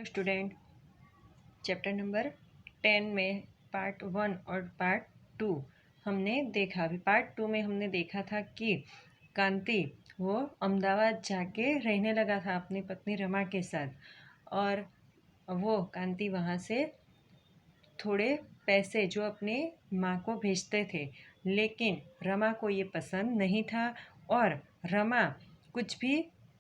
Student, chapter number 10 में part 1 और part 2 हमने देखा। अभी पार्ट 2 में हमने देखा था कि कांति वो अहमदाबाद जाके रहने लगा था अपनी पत्नी रमा के साथ, और वो कांति वहाँ से थोड़े पैसे जो अपने माँ को भेजते थे, लेकिन रमा को ये पसंद नहीं था। और रमा कुछ भी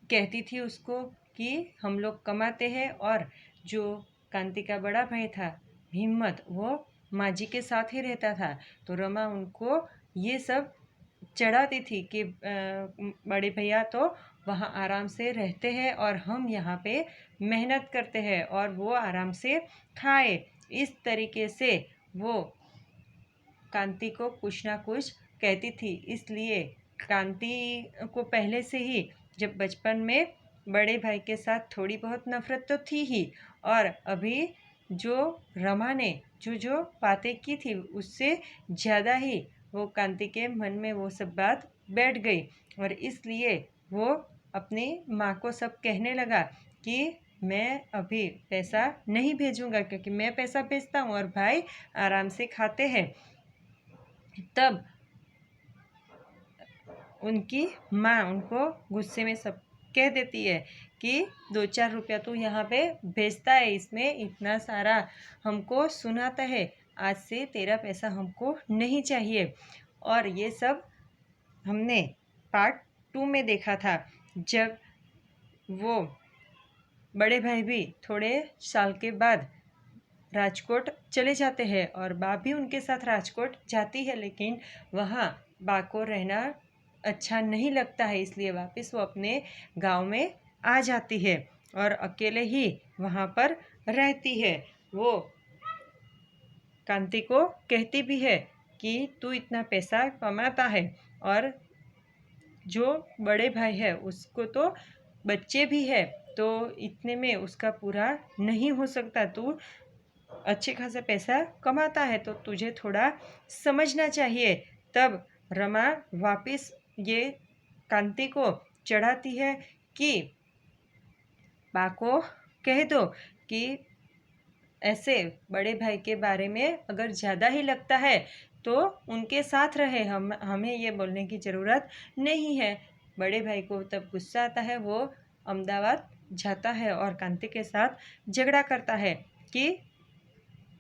कहती थी उसको कि हम लोग कमाते हैं, और जो कांति का बड़ा भाई था हिम्मत, वो माँ जी के साथ ही रहता था। तो रमा उनको ये सब चढ़ाती थी कि बड़े भैया तो वहाँ आराम से रहते हैं और हम यहाँ पे मेहनत करते हैं और वो आराम से खाए। इस तरीके से वो कांति को कुछ ना कुछ कहती थी। इसलिए कांति को पहले से ही जब बचपन में बड़े भाई के साथ थोड़ी बहुत नफरत तो थी ही, और अभी जो रमा ने जो बातें की थी उससे ज़्यादा ही वो कांति के मन में वो सब बात बैठ गई। और इसलिए वो अपनी माँ को सब कहने लगा कि मैं अभी पैसा नहीं भेजूंगा, क्योंकि मैं पैसा भेजता हूँ और भाई आराम से खाते हैं। तब उनकी माँ उनको गुस्से में सब कह देती है कि 2-4 रुपया तो यहाँ पे भेजता है, इसमें इतना सारा हमको सुनाता है, आज से तेरा पैसा हमको नहीं चाहिए। और ये सब हमने पार्ट 2 में देखा था, जब वो बड़े भाई भी थोड़े साल के बाद राजकोट चले जाते हैं और बा भी उनके साथ राजकोट जाती है, लेकिन वहाँ बा को रहना अच्छा नहीं लगता है, इसलिए वापस वो अपने गांव में आ जाती है और अकेले ही वहाँ पर रहती है। वो कांति को कहती भी है कि तू इतना पैसा कमाता है और जो बड़े भाई है उसको तो बच्चे भी है, तो इतने में उसका पूरा नहीं हो सकता। तू अच्छे खासा पैसा कमाता है तो तुझे थोड़ा समझना चाहिए। तब रमा वापस ये कांति को चढ़ाती है कि बा को कह दो कि ऐसे बड़े भाई के बारे में अगर ज़्यादा ही लगता है तो उनके साथ रहे, हमें ये बोलने की ज़रूरत नहीं है। बड़े भाई को तब गुस्सा आता है, वो अहमदाबाद जाता है और कांति के साथ झगड़ा करता है कि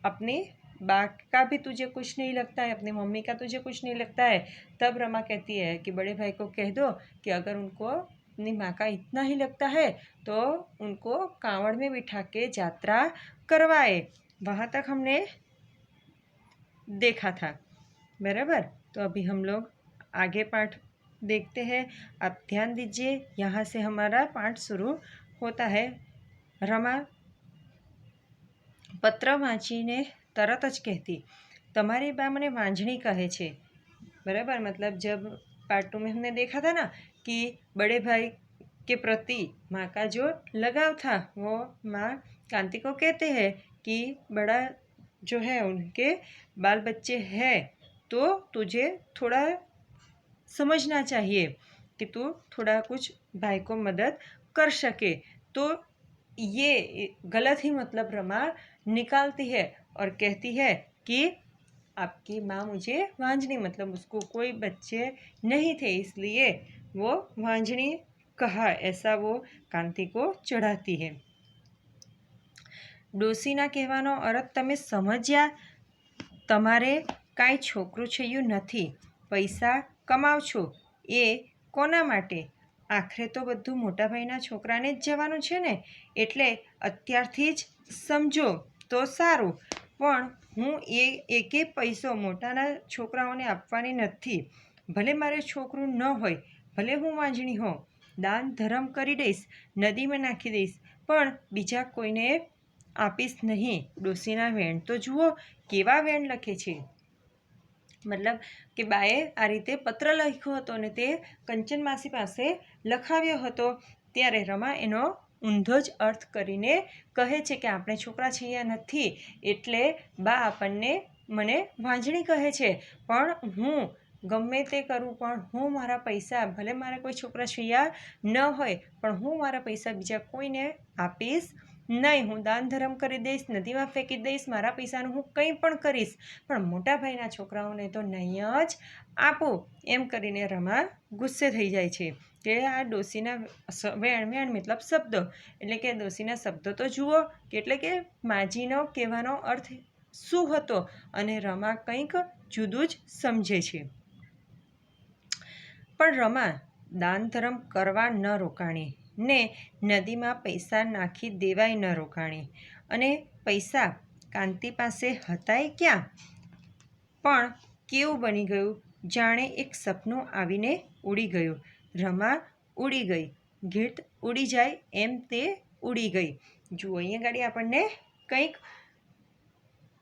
अपनी बाप का भी तुझे कुछ नहीं लगता है, अपनी मम्मी का तुझे कुछ नहीं लगता है। तब रमा कहती है कि बड़े भाई को कह दो कि अगर उनको अपनी माँ का इतना ही लगता है तो उनको कांवड़ में बिठा के यात्रा करवाए। वहाँ तक हमने देखा था, बराबर। तो अभी हम लोग आगे पाठ देखते हैं। आप ध्यान दीजिए, यहाँ से हमारा पाठ शुरू होता है। रमा પત્ર વાંચીને તરત જ કહેતી, તમારી બા મને વાંझણી કહે છે। बराबर, मतलब जब पार्ट 2 में हमने देखा था ना कि बड़े भाई के प्रति माँ का जो लगाव था, वो माँ कांति को कहते हैं कि बड़ा जो है उनके बाल बच्चे हैं, तो तुझे थोड़ा समझना चाहिए कि तू थोड़ा कुछ भाई को मदद कर सके। तो ये गलत ही मतलब रमा निकालती है और कहती है कि आपकी माँ मुझे वांझनी, मतलब उसको कोई बच्चे नहीं थे इसलिए वो वांझनी कहा, ऐसा वो कांति को चढ़ाती है। ડોશીના કહેવાનો અર્થ તમે સમજ્યા? તમારે કાંઈ છોકરું છયું નથી, પૈસા કમાવ છો એ કોના માટે? આખરે તો બધું મોટા ભાઈના છોકરાને જ જવાનું છે ને, એટલે અત્યારથી જ સમજો તો સારું। પણ હું એકે પૈસો મોટાના છોકરાઓને આપવાની નથી, ભલે મારે છોકરું ન હોય, ભલે હું વાંझણી હોઉં, દાન ધર્મ કરી દઈશ, નદીમાં નાખી દઈશ, પણ બીજા કોઈને આપીશ નહીં। ડોશીના વેણ તો જુઓ, કેવા વેણ લખે છે। મતલબ કે બાએ આ રીતે પત્ર લખ્યો હતો અને તે કંચન માસી પાસે લખાવ્યો હતો। ત્યારે रमा એનો ઊંધો જ અર્થ કરીને કહે છે કે આપણે છોકરા છૈયા નથી એટલે બા આપણને મને વાંझણી કહે છે, પણ હું ગમે તે કરું, પણ હું મારા પૈસા, ભલે મારા કોઈ છોકરા છૈયા ન હોય, પણ હું મારા પૈસા બીજા કોઈને આપીશ નહીં, હું દાન ધર્મ કરી દઈશ, નદીમાં ફેંકી દઈશ, મારા પૈસાનું હું કંઈ પણ કરીશ, પણ મોટા ભાઈના છોકરાઓને તો નહીં જ આપું. એમ કરીને રમા ગુસ્સે થઈ જાય છે કે આ ડોશીના વેણ મતલબ શબ્દો, એટલે કે ડોશીના શબ્દો તો જુઓ કે એટલે કે માજીનો કહેવાનો અર્થ શું હતો, અને રમા કંઈક જુદું જ સમજે છે. પણ રમા દાન ધર્મ કરવા ન રોકાણી ને નદીમાં પૈસા નાખી દેવાય ન રોકાણી, અને પૈસા કાંતિ પાસે હતાય ક્યાં. પણ કેવું બની ગયું, જાણે એક સપનું આવીને ઉડી ગયું. રમા ઉડી ગઈ, ગીત ઉડી જાય એમ તે ઉડી ગઈ. જુઓ અહીંયા ગાડી આપણને કંઈક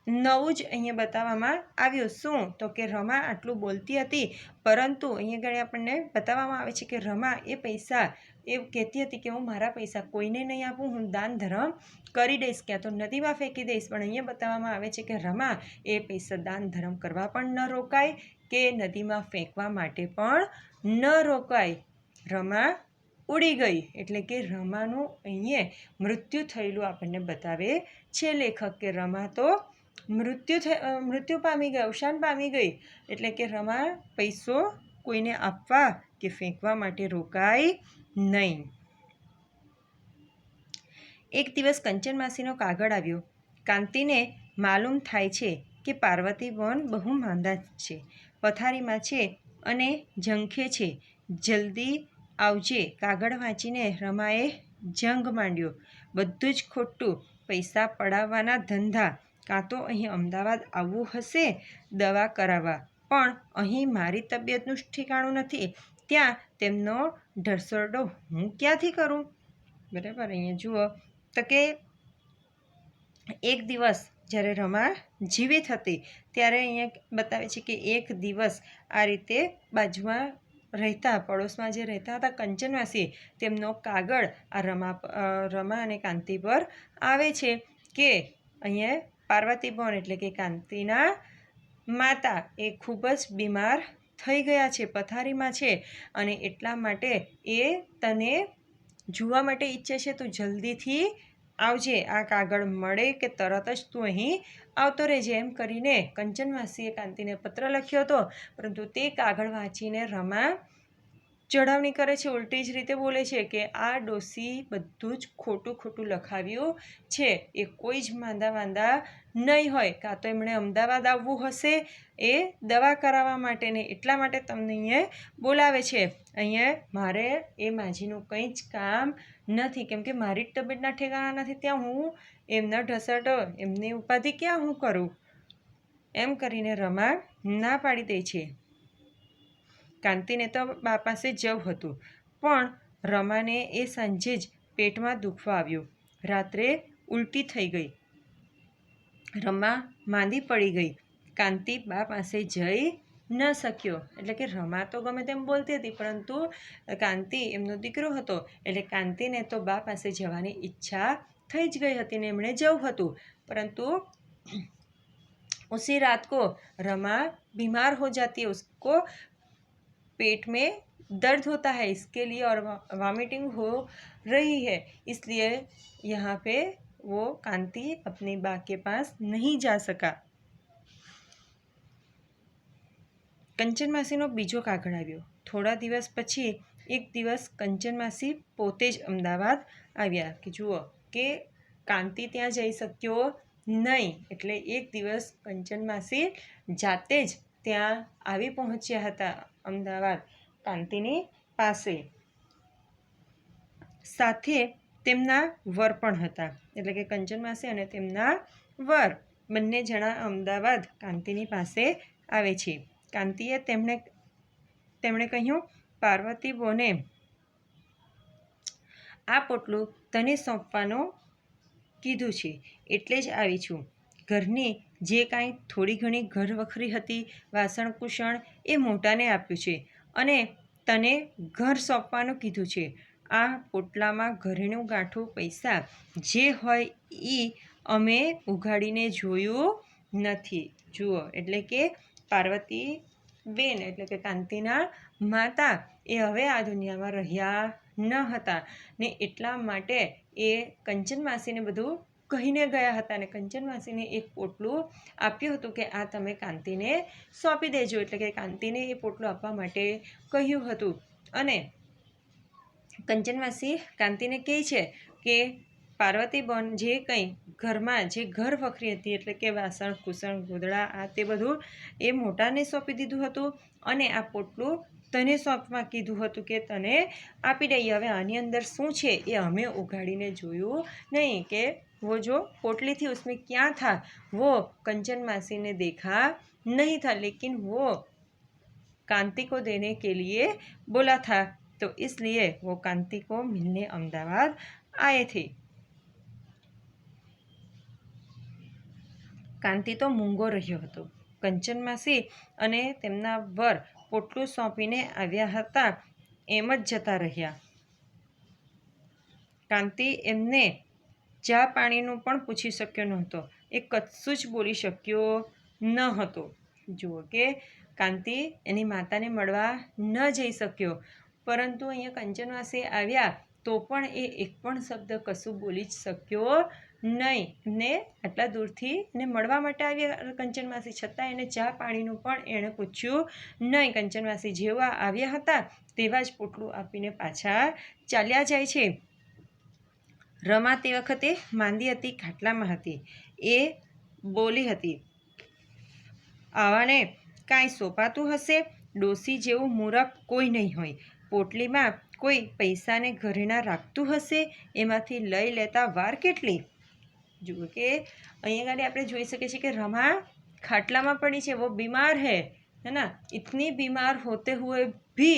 નવું જ અહીંયા બતાવવામાં આવ્યું. શું તો કે રમા આટલું બોલતી હતી, પરંતુ અહીંયા ગાડી આપણને બતાવવામાં આવે છે કે રમા એ પૈસા એ કહેતી હતી કે હું મારા પૈસા કોઈને નહીં આપું, હું દાન ધર્મ કરી દઈશ, ક્યાં તો નદીમાં ફેંકી દઈશ. પણ અહીંયા બતાવવામાં આવે છે કે રમા એ પૈસા દાન ધર્મ કરવા પણ ન રોકાય કે નદીમાં ફેંકવા માટે પણ ન રોકાય. રમા ઉડી ગઈ, એટલે કે રમાનું અહીંયા મૃત્યુ થયેલું આપણને બતાવે છે લેખક, કે રમા તો મૃત્યુ પામી ગઈ, અવસાન પામી ગઈ. એટલે કે રમા પૈસો કોઈને આપવા કે ફેંકવા માટે રોકાય નહીં. એક દિવસ કંચન માસીનો કાગળ આવ્યો. કાંતિને માલુમ થાય છે કે પાર્વતી બોન બહુ માંદા છે, પથારીમાં છે અને ઝંખે છે. જલ્દી આવજે. કાગળ વાંચીને રમાએ જંગ માંડ્યો. બધું જ ખોટું, પૈસા પડાવવાના ધંધા. કાં તો અહીં અમદાવાદ આવવું હશે દવા કરાવવા, પણ અહીં મારી તબિયતનું ઠેકાણું નથી, ત્યાં તેમનો ઢસરડો હું ક્યાંથી કરું. બરાબર, અહીંયા જુઓ તો કે એક દિવસ જ્યારે રમા જીવિત હતી ત્યારે અહીંયા બતાવે છે કે એક દિવસ આ રીતે બાજુમાં રહેતા, પડોશમાં જે રહેતા હતા કંચનવાસી, તેમનો કાગળ આ રમા અને કાંતિ પર આવે છે કે અહીંયા પાર્વતીબોન એટલે કે કાંતિના માતા એ ખૂબ જ બીમાર થઈ ગયા છે, પથારીમાં છે, અને એટલા માટે એ તને જોવા માટે ઈચ્છે છે. તું જલ્દીથી આવજે, આ કાગળ મળે કે તરત જ તું અહીં આવતો રહેજે. એમ કરીને કંચન માસીએ કાંતિને પત્ર લખ્યો હતો, પરંતુ તે કાગળ વાંચીને રમા ચડાવણી કરે છે, ઉલટી જ રીતે બોલે છે કે આ ડોશી બધું જ ખોટું લખાવ્યું છે, એ કોઈ જ માંદા નહીં હોય, કાં તો એમણે અમદાવાદ આવવું હશે એ દવા કરાવવા માટે, ને એટલા માટે તમને અહીંયા બોલાવે છે. અહીંયા મારે એ માજીનું કંઈ જ કામ નથી, કેમ કે મારી જ તબિયતના ઠેકાણા નથી, ત્યાં હું એમના ઢસડો એમની ઉપાધિ ક્યાં હું કરું. એમ કરીને રમા ના પાડી દે છે. કાંતિને તો બા પાસે જવું હતું, પણ રમાને એ સાંજે જ પેટમાં દુખવા આવ્યું. રાત્રે ઉલટી થઈ ગઈ. રમા માંદી પડી ગઈ. કાંતિ બા પાસે જઈ ન શક્યો. એટલે કે રમા તો ગમે તેમ બોલતી હતી, પરંતુ કાંતિ એમનો દીકરો હતો, એટલે કાંતિને તો બા પાસે જવાની ઈચ્છા થઈ જ ગઈ હતી ને એમણે જવું હતું. પરંતુ उसी रात को रमा बीमार हो जाती है, उसको पेट में दर्द होता है इसके लिए, और वॉमिटिंग हो रही है, इसलिए यहाँ पे वो कांति अपनी बा के पास नहीं जा सका. કંચન માસીનો બીજો કાગળ આવ્યો. થોડા દિવસ પછી એક દિવસ કંચન માસી પોતે જ અમદાવાદ આવ્યા. કે જુઓ કે કાંતિ ત્યાં જઈ શક્યો નહીં, એટલે એક દિવસ કંચન માસી જાતે જ ત્યાં આવી પહોંચ્યા હતા અમદાવાદ કાંતિની પાસે. સાથે તેમના વર પણ હતા, એટલે કે કંચન માસી અને તેમના વર બંને જણા અમદાવાદ કાંતિની પાસે આવે છે. કાંતિએ તેમણે કહ્યું, પાર્વતી બોને આ પોટલું તને સોંપવાનું કીધું છે, એટલે જ આવી છું. ઘરની જે કાંઈ થોડી ઘણી ઘર વખરી હતી, વાસણ કુસણ, એ મોટાને આપ્યું છે, અને તને ઘર સોંપવાનું કીધું છે. આ પોટલામાં ઘરેણું ગાંઠું પૈસા જે હોય એ અમે ઉઘાડીને જોયું નથી. જુઓ, એટલે કે પાર્વતી બેન એટલે કે કાંતિના માતા એ હવે આ દુનિયામાં રહ્યા ન હતા, ને એટલા માટે એ કંચન માસીને બધું કહીને ગયા હતા અને કંચન માસીને એક પોટલું આપ્યું હતું કે આ તમે કાંતિને સોંપી દેજો, એટલે કે કાંતિને એ પોટલું આપવા માટે કહ્યું હતું. અને કંચન માસી કાંતિને કહે છે કે પાર્વતીબેન જે કંઈ ઘરમાં જે ઘર વખરી હતી, એટલે કે વાસણ કુસણ ગોદડા આ તે બધું એ મોટાને સોંપી દીધું હતું અને આ પોટલું તને સોંપવા કીધું હતું કે તને આપી દઈએ. હવે આની અંદર શું છે એ અમે ઉઘાડીને જોયું નહીં કે वो जो पोटली थी उसमें क्या था वो कंचन मासी ने देखा नहीं था, लेकिन वो कांति को देने के लिए बोला था, तो इसलिए वो कांति को मिलने अहमदाबाद आए थे. કાંતિ તો મૂંગો રહ્યો હતો. કંચન માસી અને તેમના વર પોટલું સોંપીને આવ્યા હતા એમ જ જતા રહ્યા. કાંતિ એમને ચા પાણીનું પણ પૂછી શક્યો નહોતો. એ કશું જ બોલી શક્યો ન હતો. જુઓ કે કાંતિ એની માતાને મળવા ન જઈ શક્યો, પરંતુ અહીંયા કંચનવાસી આવ્યા તો પણ એ એક પણ શબ્દ કશું બોલી જ શક્યો નહીં. ને આટલા દૂરથી એને મળવા માટે આવ્યા કંચનવાસી, છતાં એને ચા પાણીનું પણ એણે પૂછ્યું નહીં. કંચનવાસી જેવા આવ્યા હતા તેવા જ પોટલું આપીને પાછા ચાલ્યા જાય છે. રમા તે વખતે માંદી હતી, ખાટલામાં હતી. એ બોલી હતી, આવાને કાંઈ સોંપાતું હશે? ડોસી જેવું મૂરખ કોઈ નહીં હોય. પોટલીમાં કોઈ પૈસાને ઘરેણા રાખતું હશે? એમાંથી લઈ લેતા વાર કેટલી? જુઓ કે અહીંયા ગાડી આપણે જોઈ શકીએ છીએ કે રમા ખાટલામાં પડી છે. वो बीमार है ना? इतनी बीमार होते हुए भी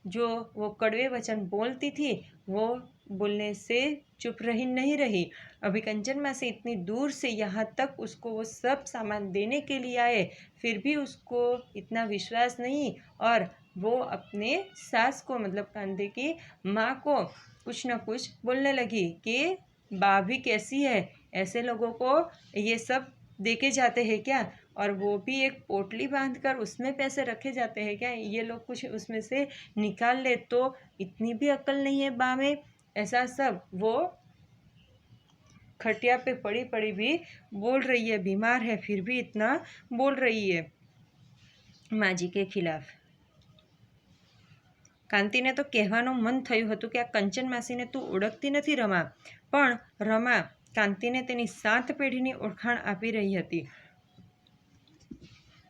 जो वो कड़वे वचन बोलती थी वो बोलने से चुप रही नहीं रही. अभी कंचन मासी इतनी दूर से यहाँ तक उसको वो सब सामान देने के लिए आए, फिर भी उसको इतना विश्वास नहीं और वो अपने सास को मतलब कांति की माँ को कुछ न कुछ बोलने लगी कि भाभी कैसी है, ऐसे लोगों को ये सब देके जाते हैं क्या? और वो भी एक पोटली बांधकर उसमें पैसे रखे जाते हैं क्या? ये लोग कुछ उसमें से निकाल ले तो इतनी भी अक्ल नहीं है बा में. ऐसा सब वो खटिया पे पड़ी पड़ी भी बोल रही है. बीमार है फिर भी इतना बोल रही है माँ जी के खिलाफ. કાંતિને તો કહેવાનું મન થયું હતું કે આ કંચન માસીને તું ઓળખતી નથી રમા, પણ રમા કાંતિને તેની 7 પેઢીની ઓળખાણ આપી રહી હતી.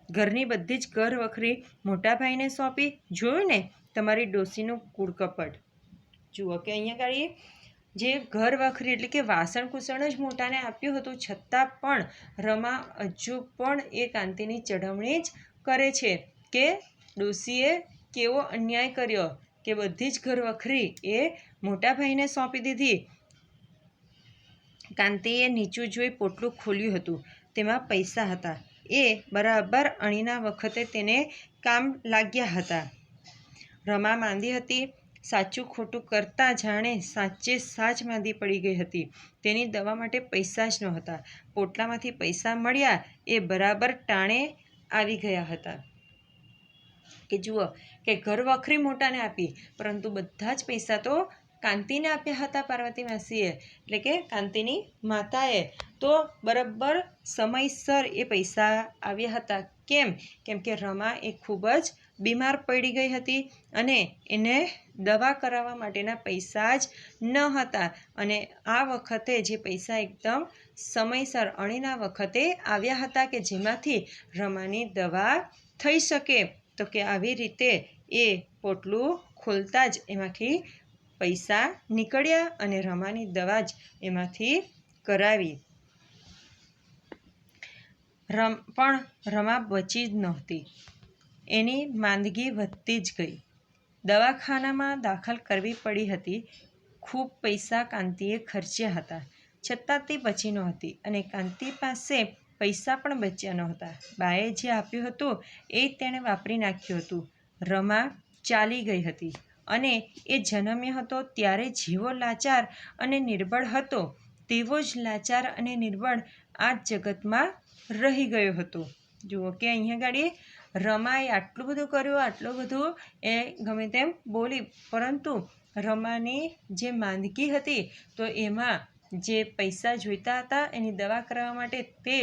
ઘરની બધી જ ઘર વખરી મોટા ભાઈને સોંપી. જોયું ને તમારી ડોસીનું કૂડકપટ. જુઓ કે અહીંયા ગાડી જે ઘર વખરી એટલે કે વાસણ કુસણ જ મોટાને આપ્યું હતું, છતાં પણ રમા હજુ પણ એ કાંતિની ચઢવણી જ કરે છે કે ડોસીએ કેવો અન્યાય કર્યો કે બધી જ ઘર વખરી એ મોટા ભાઈને સોંપી દીધી. કાંતિએ નીચું જોઈ પોટલું ખોલ્યું હતું. તેમાં પૈસા હતા. એ બરાબર અણીના વખતે તેને કામ લાગ્યા હતા. રમા માંદી હતી. સાચું ખોટું કરતાં જાણે સાચે સાચ માંદી પડી ગઈ હતી. તેની દવા માટે પૈસા જ નહોતા. પોટલામાંથી પૈસા મળ્યા એ બરાબર ટાણે આવી ગયા હતા. કે જુઓ કે ઘર વખરી મોટાને આપી, પરંતુ બધા જ પૈસા તો કાંતિને આપ્યા હતા પાર્વતી માસીએ, એટલે કે કાંતિની માતાએ. તો બરાબર સમયસર એ પૈસા આવ્યા હતા. કેમ? કેમ કે રમા એ ખૂબ જ બીમાર પડી ગઈ હતી અને એને દવા કરાવવા માટેના પૈસા જ ન હતા. અને આ વખતે જે પૈસા એકદમ સમયસર અણીના વખતે આવ્યા હતા કે જેમાંથી રમાની દવા થઈ શકે. તો કે આવી રીતે એ પોટલું ખોલતા જ એમાંથી પૈસા નીકળ્યા અને રમાની દવા જ એમાંથી કરાવી. પણ રમા બચી જ નહોતી. એની માંદગી વધતી જ ગઈ. દવાખાનામાં દાખલ કરવી પડી હતી. ખૂબ પૈસા કાંતિએ ખર્ચ્યા હતા, છતાં તે બચી નહોતી અને કાંતિ પાસે પૈસા પણ બચ્યા નહોતા. બાએ જે આપ્યું હતું એ તેણે વાપરી નાખ્યું હતું. રમા ચાલી ગઈ હતી અને એ જન્મ્યો હતો ત્યારે જેવો લાચાર અને નિર્બળ હતો તેવો જ લાચાર અને નિર્બળ આ જગતમાં રહી ગયો હતો. જુઓ કે અહીંયા ગાડી રમાએ આટલું બધું કર્યું, આટલું બધું એ ગમે તેમ બોલી, પરંતુ રમાની જે માંદગી હતી તો એમાં જે પૈસા જોઈતા હતા એની દવા કરાવવા માટે તે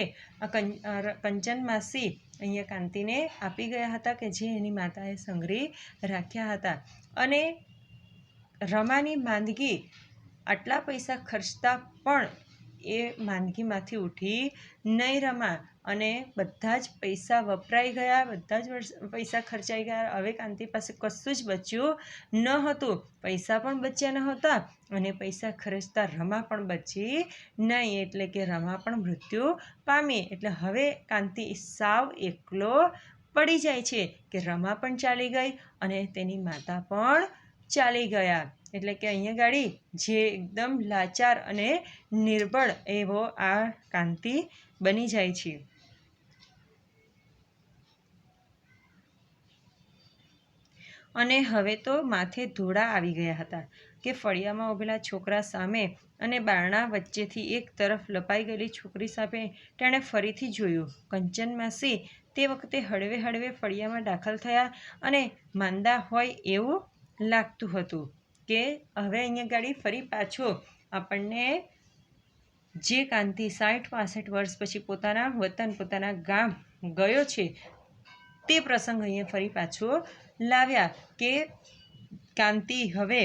કંચન માસી અહીંયા કાંતિને આપી ગયા હતા કે જે એની માતાએ સંગ્રહી રાખ્યા હતા. અને રમાની માંદગી આટલા પૈસા ખર્ચતા પણ એ માંદગીમાંથી ઉઠી નહીં રમા, અને બધા જ પૈસા વપરાઈ ગયા, બધા જ પૈસા ખર્ચાઈ ગયા. હવે કાંતિ પાસે કશું જ બચ્યું ન હતું, પૈસા પણ બચ્યા ન હતા અને પૈસા ખર્ચતા રમા પણ બચી નહીં, એટલે કે રમા પણ મૃત્યુ પામી. એટલે હવે કાંતિ સાવ એકલો પડી જાય છે કે રમા પણ ચાલી ગઈ અને તેની માતા પણ ચાલી ગયા. એટલે કે અહીંયા ગાડી જે એકદમ લાચાર અને નિર્બળ એવો આ કાંતિ બની જાય છે. અને હવે તો માથે ધોળા આવી ગયા હતા કે ફળિયામાં ઊભેલા છોકરા સામે અને બારણા વચ્ચેથી એક તરફ લપાઈ ગયેલી છોકરી સામે તેણે ફરીથી જોયું. કંચન માસી તે વખતે હળવે હળવે ફળિયામાં દાખલ થયા અને માંદા હોય એવું લાગતું હતું કે હવે અહીંયા ગાડી ફરી પાછો આપણને જે કાંતિ 60-65 વર્ષ પછી પોતાના વતન પોતાના ગામ ગયો છે તે પ્રસંગ અહીંયા ફરી પાછો લાવ્યા કે કાંતિ હવે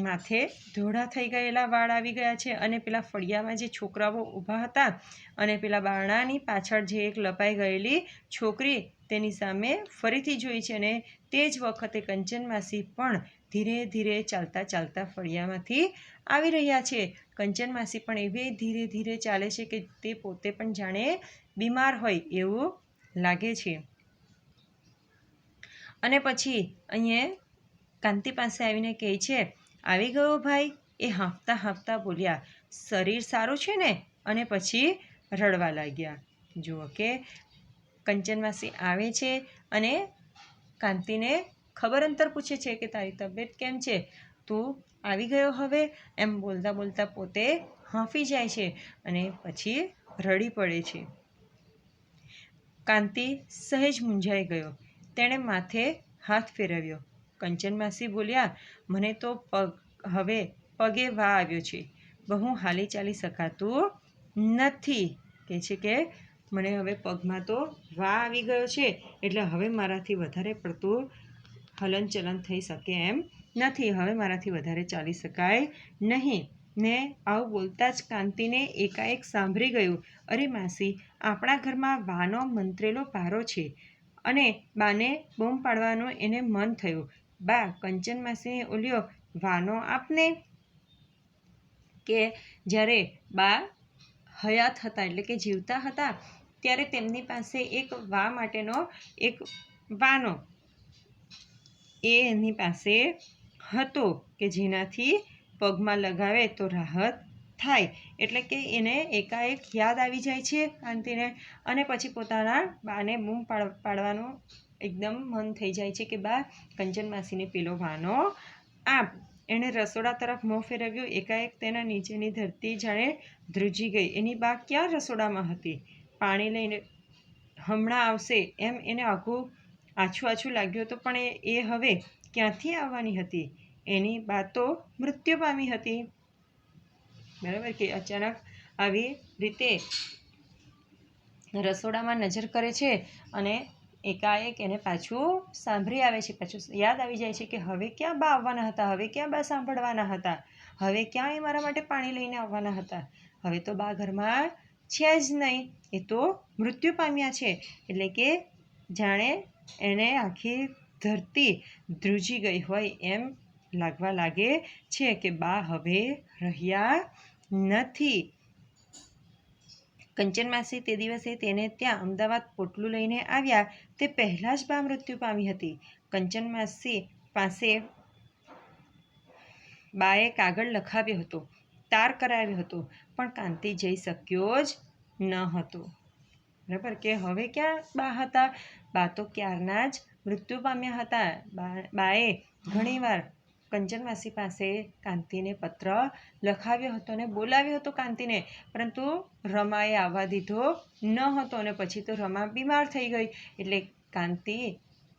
માથે ધોળા થઈ ગયેલા વાળ આવી ગયા છે અને પેલા ફળિયામાં જે છોકરાઓ ઊભા હતા અને પેલા બારણાની પાછળ જે એક લપાઈ ગયેલી છોકરી તેની સામે ફરીથી જોઈ છે. અને તે જ વખતે કંચન માસી પણ ધીરે ધીરે ચાલતા ચાલતા ફળિયામાંથી આવી રહ્યા છે. કંચન માસી પણ એવી ધીરે ધીરે ચાલે છે કે તે પોતે પણ જાણે બીમાર હોય એવું લાગે છે. અને પછી અહીંયા કાંતિ પાસે આવીને કહે છે, આવી ગયો ભાઈ. એ હાંફતા હાંફતા બોલ્યા, શરીર સારું છે ને? અને પછી રડવા લાગ્યા. જુઓ કે કંચન માસી આવે છે અને કાંતિને ખબર અંતર પૂછે છે કે તારી તબિયત કેમ છે, તું આવી ગયો હવે, એમ બોલતા બોલતા પોતે હાંફી જાય છે અને પછી રડી પડે છે. કાંતિ સહેજ મૂંઝાઈ ગયો. તેણે માથે હાથ ફેરવ્યો. કંચન માસી બોલ્યા, મને તો હવે પગે વા આવ્યો છે, બહુ હાલી ચાલી શકાતું નથી. કહે છે કે મને હવે પગમાં તો વા આવી ગયો છે, એટલે હવે મારાથી વધારે પડતું હલનચલન થઈ શકે એમ નથી, હવે મારાથી વધારે ચાલી શકાય નહીં. ને આવું બોલતા જ કાંતિને એકાએક સાંભળી ગયું, અરે માસી, આપણા ઘરમાં વાનો મંત્રેલો પારો છે. અને બાને બૂમ પાડવાનું એને મન થયું. બા, કંચન માસીને ઓલ્યો વાનો આપને. કે જ્યારે બા હયાત હતા એટલે કે જીવતા હતા ત્યારે તેમની પાસે એક વા માટેનો એક વાનો એની પાસે હતો કે જેનાથી પગમાં લગાવે તો રાહત થાય. એટલે કે એને એકાએક યાદ આવી જાય છે કાંતિને, અને પછી પોતાના બાને બૂમ પાડવાનું એકદમ મન થઈ જાય છે કે બા, કંચન માસીને પેલો વાનો આપ. એણે રસોડા તરફ મોં ફેરવ્યું. એકાએક તેના નીચેની ધરતી જાણે ધ્રુજી ગઈ. એની બા ક્યાં રસોડામાં હતી? પાણી લઈને હમણાં આવશે એમ એને આઘું આછું લાગ્યું હતું, પણ એ હવે ક્યાંથી આવવાની હતી? એની બા તો મૃત્યુ પામી હતી. બરાબર કે અચાનક આવી રીતે રસોડામાં નજર કરે છે અને એકાએક એને પાછું સાંભળી આવે છે, પાછું યાદ આવી જાય છે કે હવે ક્યાં બા આવવાના હતા, હવે ક્યાં બા સાંભળવાના હતા, હવે ક્યાં એ મારા માટે પાણી લઈને આવવાના હતા. હવે તો બા ઘરમાં છે જ નહીં, એ તો મૃત્યુ પામ્યા છે. એટલે કે જાણે એને આખી ધરતી ધ્રુજી ગઈ હોય એમ લાગવા લાગે છે કે બા હવે રહ્યા નથી. કંચન માસી તે દિવસે તેને ત્યાં અમદાવાદ પોટલું લઈને આવ્યા તે પહેલાં જ બા મૃત્યુ પામી હતી. કંચન માસી પાસે બાએ કાગળ લખાવ્યો હતો, તાર કરાવ્યો હતો, પણ કાંતિ જઈ શક્યો જ ન હતો. બરાબર કે હવે ક્યાં બા હતા? બા તો ક્યારના જ મૃત્યુ પામ્યા હતા. બાએ ઘણીવાર કંચન માસી પાસે કાંતિને પત્ર લખાવ્યો હતો અને બોલાવ્યો હતો કાંતિને, પરંતુ રમાએ આવવા દીધો ન હતો અને પછી તો રમા બીમાર થઈ ગઈ. એટલે કાંતિ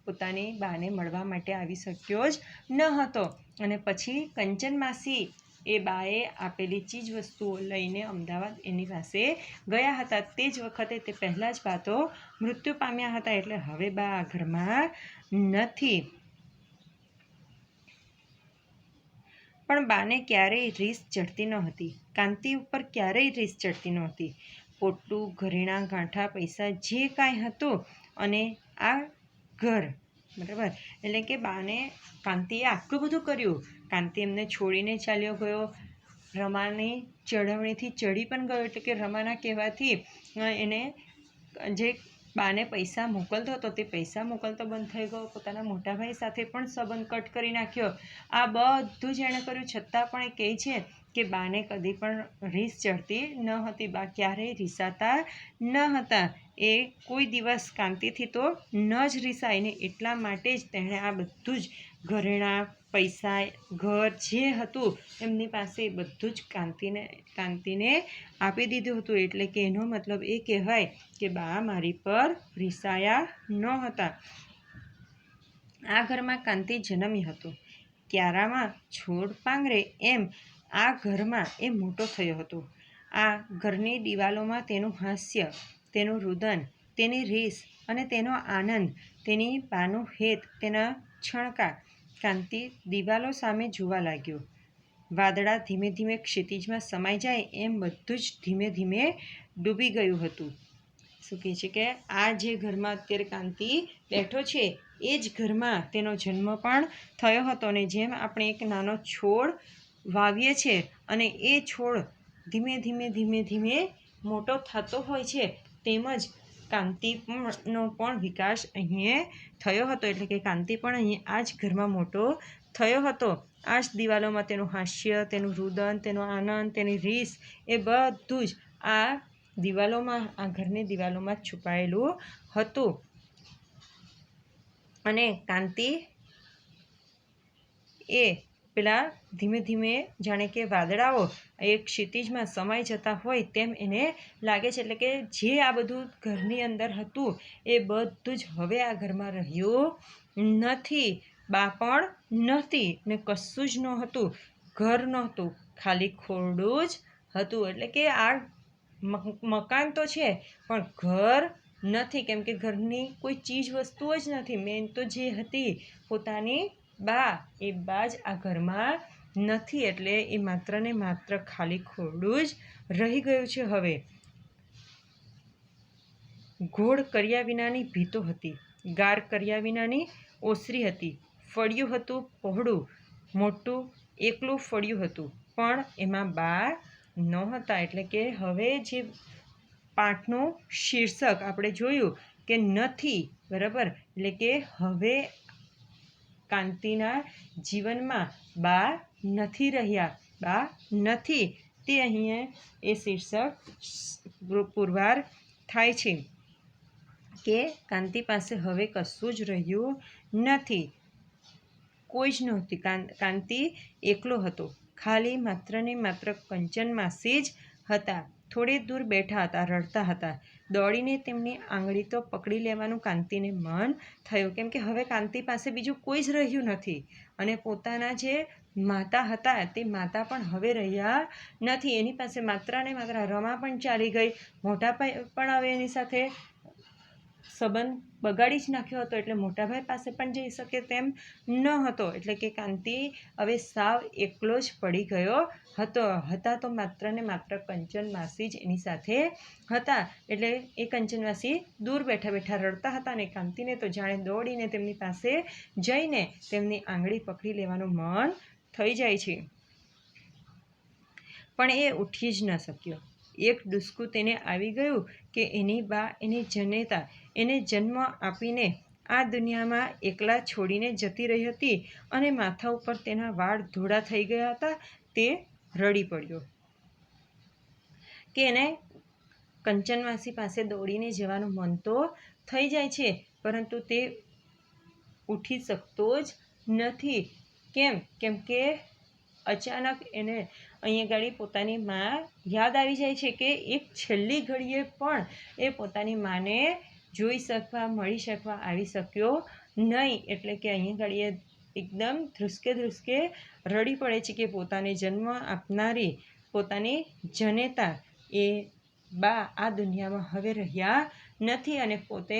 પોતાની બાને મળવા માટે આવી શક્યો જ ન હતો. અને પછી કંચન માસી એ બાએ આપેલી ચીજ વસ્તુઓ લઈને અમદાવાદ એની પાસે ગયા હતા. તે જ વખતે તે પહેલાં જ બા તો મૃત્યુ પામ્યા હતા. એટલે હવે બા આ ઘરમાં નથી. પણ બાને ક્યારેય રીસ ચડતી ન હતી. કાંતિ ઉપર ક્યારેય રીસ ચડતી નહોતી. પોટલું, ઘરેણાં, ગાંઠા, પૈસા જે કાંઈ હતું અને આ ઘર, બરાબર, એટલે કે બાને કાંતિએ આટલું બધું કર્યું. કાંતિ એમને છોડીને ચાલ્યો ગયો. રમાની ચળવણીથી ચડી પણ ગયો. એટલે કે રમાના કહેવાથી એને જે બાને પૈસા મોકલતો હતો તે પૈસા મોકલતો બંધ થઈ ગયો. પોતાના મોટા ભાઈ સાથે પણ સંબંધ કટ કરી નાખ્યો. આ બધું જ એણે કર્યું. છતાં પણ એ કહે છે કે બાને કદી પણ રીસ ચડતી ન હતી. બા ક્યારેય રીસાતા ન હતા. એ કોઈ દિવસ કાંતિથી તો ન જ રીસાય ને એટલા માટે જ તેણે આ બધું જ ઘરેણાં, પૈસા, ઘર જે હતું એમની પાસે બધું જ કાંતિને આપી દીધું હતું. એટલે કે એનો મતલબ એ કહેવાય કે બા મારી પર રીસાયા ન હતા. આ ઘરમાં કાંતિ જન્મી હતો. ક્યારામાં છોડ પાંગરે એમ આ ઘરમાં એ મોટો થયો હતો. આ ઘરની દિવાલોમાં તેનું હાસ્ય, તેનું રુદન, તેની રીસ અને તેનો આનંદ, તેની બાનું હેત, તેના છણકા. કાંતિ દિવાલો સામે જોવા લાગ્યો. વાદળા ધીમે ધીમે ક્ષિતિજમાં સમાઈ જાય એમ બધું જ ધીમે ધીમે ડૂબી ગયું હતું. શું કહે છે કે આ જે ઘરમાં અત્યારે કાંતિ બેઠો છે એ જ ઘરમાં તેનો જન્મ પણ થયો હતો. અને જેમ આપણે એક નાનો છોડ વાવીએ છીએ અને એ છોડ ધીમે ધીમે ધીમે ધીમે મોટો થતો હોય છે, તેમજ કાંતિનો પણ વિકાસ અહીં થયો હતો. એટલે કે કાંતિ પણ અહીં આ જ ઘરમાં મોટો થયો હતો. આ જ દિવાલોમાં તેનું હાસ્ય, તેનું રુદન, તેનો આનંદ, તેની રીસ એ બધું જ આ દિવાલોમાં, આ ઘરની દિવાલોમાં જ છુપાયેલું હતું. અને કાંતિ એ પેલા ધીમે ધીમે જાણે કે વાદળાઓ એ ક્ષિતિજમાં સમાઈ જતા હોય તેમ એને લાગે છે. એટલે કે જે આ બધું ઘરની અંદર હતું એ બધું જ હવે આ ઘરમાં રહ્યું નથી. બા પણ નહોતી ને કશું જ નહોતું. ઘર નહોતું, ખાલી ખોરડું જ હતું. એટલે કે આ મકાન તો છે પણ ઘર નથી. કેમ કે ઘરની કોઈ ચીજ વસ્તુઓ જ નથી. મેન તો જે હતી પોતાની બા, એ બા જ આ ઘરમાં નથી. એટલે એ માત્ર ને માત્ર ખાલી ખોરડું જ રહી ગયું છે. હવે ઘોડ કર્યા વિનાની ભીતો હતી. ગાર કર્યા વિનાની ઓસરી હતી. ફળિયું હતું પહોળું, મોટું, એકલું ફળિયું હતું. પણ એમાં બા નહોતા. એટલે કે હવે જે પાઠનું શીર્ષક આપણે જોયું કે નથી, બરાબર, એટલે કે હવે કાંતિના જીવનમાં બા નથી રહ્યા, બા નથી. તે અહીંયા એ શીર્ષક પુરવાર થાય છે કે કાંતિ પાસે હવે કશું જ રહ્યું નથી. કોઈ જ નહોતી. કાંતિ એકલો હતો. ખાલી માત્ર ને માત્ર કંચન માસી જ હતા. થોડે દૂર બેઠા હતા, રડતા હતા. દોડીને તેમની આંગળી તો પકડી લેવાનું કાંતિને મન થયું. કેમ કે હવે કાંતિ પાસે બીજું કોઈ જ રહ્યું નથી. અને પોતાના જે માતા હતા તે માતા પણ હવે રહ્યા નથી. એની પાસે માત્ર ને માત્ર રમા પણ ચાલી ગઈ. મોટા ભાઈ પણ હવે એની સાથે સંબંધ બગાડી જ નાખ્યો હતો. એટલે મોટા ભાઈ પાસે પણ જઈ શકે તેમ ન હતો. એટલે કે કાંતિ હવે સાવ એકલો જ પડી ગયો હતો. હતા તો માત્ર ને માત્ર કંચન માસી જ એની સાથે હતા. એટલે એ કંચન માસી દૂર બેઠા બેઠા રડતા હતા. અને કાંતિને તો જાણે દોડીને તેમની પાસે જઈને તેમની આંગળી પકડી લેવાનું મન થઈ જાય છે. પણ એ ઉઠી જ ન શક્યો. એક ડૂસકું તેને આવી ગયું કે એની બા, એની જનેતા, એને જન્મ આપીને આ દુનિયામાં એકલા છોડીને જતી રહી હતી અને માથા ઉપર તેના વાળ ધોળા થઈ ગયા હતા. તે રડી પડ્યો કે એને કંચન માસી પાસે દોડીને જવાનું મન તો થઈ જાય છે, પરંતુ તે ઉઠી શકતો જ નથી. કેમ કે અચાનક એને અહીંયા ગાડી પોતાની માં યાદ આવી જાય છે કે એક છેલ્લી ઘડીએ પણ એ પોતાની માને જોઈ શકવા, મળી શકવા આવી શક્યો નહીં એટલે કે અહીં ઘડીએ એકદમ ધ્રુસકે ધ્રુસકે રડી પડે છે કે પોતાને જન્મ આપનારી પોતાની જનેતા એ બા આ દુનિયામાં હવે રહ્યા નથી અને પોતે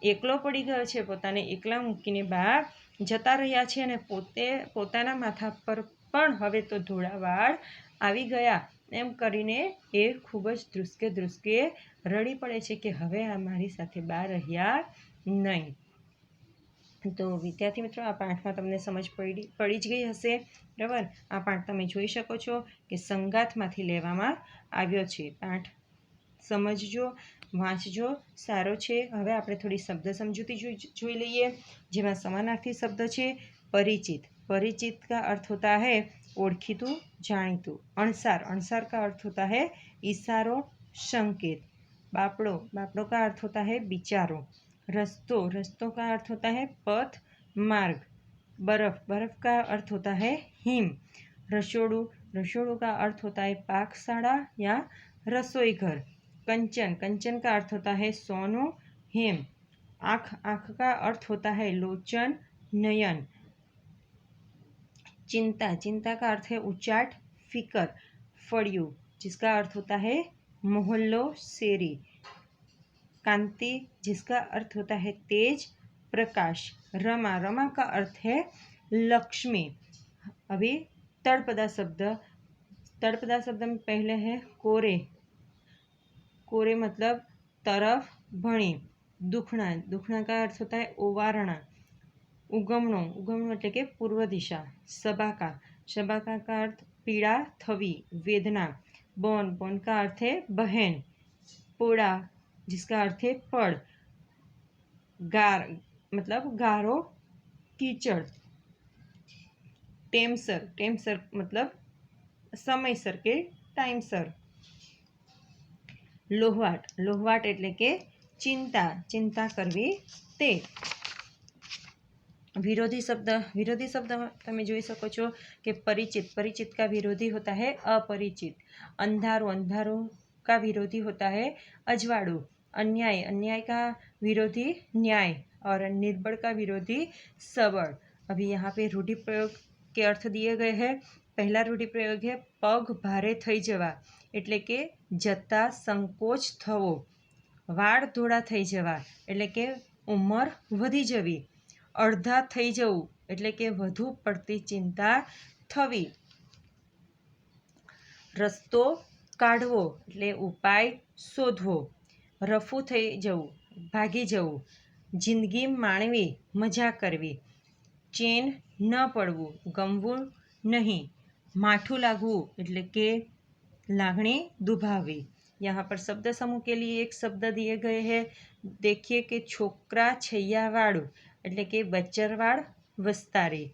એકલો પડી ગયો છે, પોતાને એકલા મૂકીને બા જતા રહ્યા છે અને પોતાના માથા પર પણ હવે તો ધોળા વાળ આવી ગયા એમ કરીને એ ખૂબ જ ધ્રુસકે ધ્રુસકે રડી પડે છે કે હવે આ મારી સાથે બા રહ્યા નહીં. તો વિદ્યાર્થી મિત્રો, આ પાઠમાં તમને સમજ પડી જ ગઈ હશે, બરાબર. આ પાઠ તમે જોઈ શકો છો કે સંગાથમાંથી લેવામાં આવ્યો છે. પાઠ સમજજો, વાંચજો, સારો છે. હવે આપણે થોડી શબ્દ સમજૂતી જોઈ લઈએ, જેમાં સમાનાર્થી શબ્દ છે परिचित. परिचित का अर्थ होता है ओळखीतुं, जाणीतुं. अणसार. अणसार का अर्थ होता है इशारो, संकेत. बापड़ो. बापड़ो का अर्थ होता है विचारो. रस्तो. रस्तो का अर्थ होता है पथ, मार्ग. बर्फ. बर्फ का अर्थ होता है हिम. रसोड़ू. रसोड़ू का अर्थ होता है पाकशाला या रसोई घर. कंचन. कंचन का अर्थ होता है सोनो, हेम. आँख. आँख का अर्थ होता है लोचन, नयन. चिंता. चिंता का अर्थ है उचाट, फिकर. फड़ियू, जिसका अर्थ होता है मोहल्लो, शेरी. कांति, जिसका अर्थ होता है तेज, प्रकाश. रमा. रमा का अर्थ है लक्ष्मी. अभी तळपदा शब्द. तळपदा शब्द में पहले है कोरे. कोरे मतलब तरफ, भणी. दुखना. दुखना का अर्थ होता है ओवारणा. उगमणो. उगमणो એટલે કે પૂર્વ દિશા. સબાકા. સબાકા का अर्थ पीड़ा थवी, वेदना. बोन. बोन का अर्थ है बहन. पोड़ा, जिसका अर्थ है पड़. गार मतलब गारो, कीचड़. टेमसर. टेमसर मतलब समयसर के टाइमसर. लोहवाट. लोहवाट એટલે કે चिंता. चिंता करवी ते. विरोधी शब्द. विरोधी शब्द તમે જોઈ શકો છો કે परिचित. परिचित का विरोधी होता है अपरिचित. अंधारो. अंधारो का विरोधी होता है अजवाड़ू. अन्याय. अन्याय का विरोधी न्याय और निर्बल का विरोधी सबल. अभी यहाँ पे रूढ़ि प्रयोग के अर्थ दिए गए हैं. पहला रूढ़ि प्रयोग है पग भारे थई जवा એટલે કે જતા સંકોચ થવો. વાળ ધોળા થઈ જવા એટલે કે ઉંમર વધી જવી. અડધા થઈ જવું એટલે કે વધુ પડતી ચિંતા થવી. રસ્તો કાઢવો એટલે ઉપાય શોધવો. રફુ થઈ જવું, ભાગી જવું. જિંદગી માણવી, મજા કરવી. ચેન ન પડવું, ગમવું નહીં. માઠું લાગવું એટલે કે લાગણી દુભાવી. यहाँ पर शब्द समूह के लिए एक शब्द दिए गए हैं. देखिए कि छोकरा छैयावाड़ू એટલે કે બચ્ચરવાળ વસ્તારી.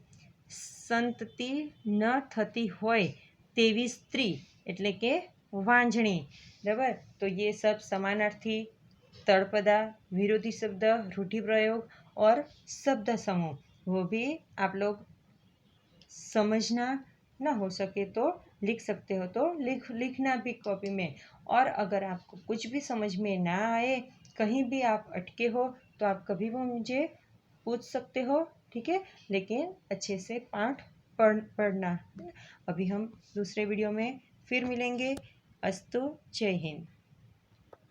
સંતતિ ન થતી હોય તેવી સ્ત્રી એટલે કે વાંझણી. बराबर. तो ये सब समानार्थी, तळपदा, विरोधी शब्द, रूढ़ि प्रयोग और शब्द समूह वो भी आप लोग समझना ना हो सके तो लिख सकते हो, तो लिखना भी कॉपी में. और अगर आपको कुछ भी समझ में ना आए, कहीं भी आप अटके हो, तो आप कभी भी मुझे पूछ सकते हो, ठीक है. लेकिन अच्छे से पाठ पढ़ना. अभी हम दूसरे वीडियो में फिर मिलेंगे. अस्तु. जय हिंद.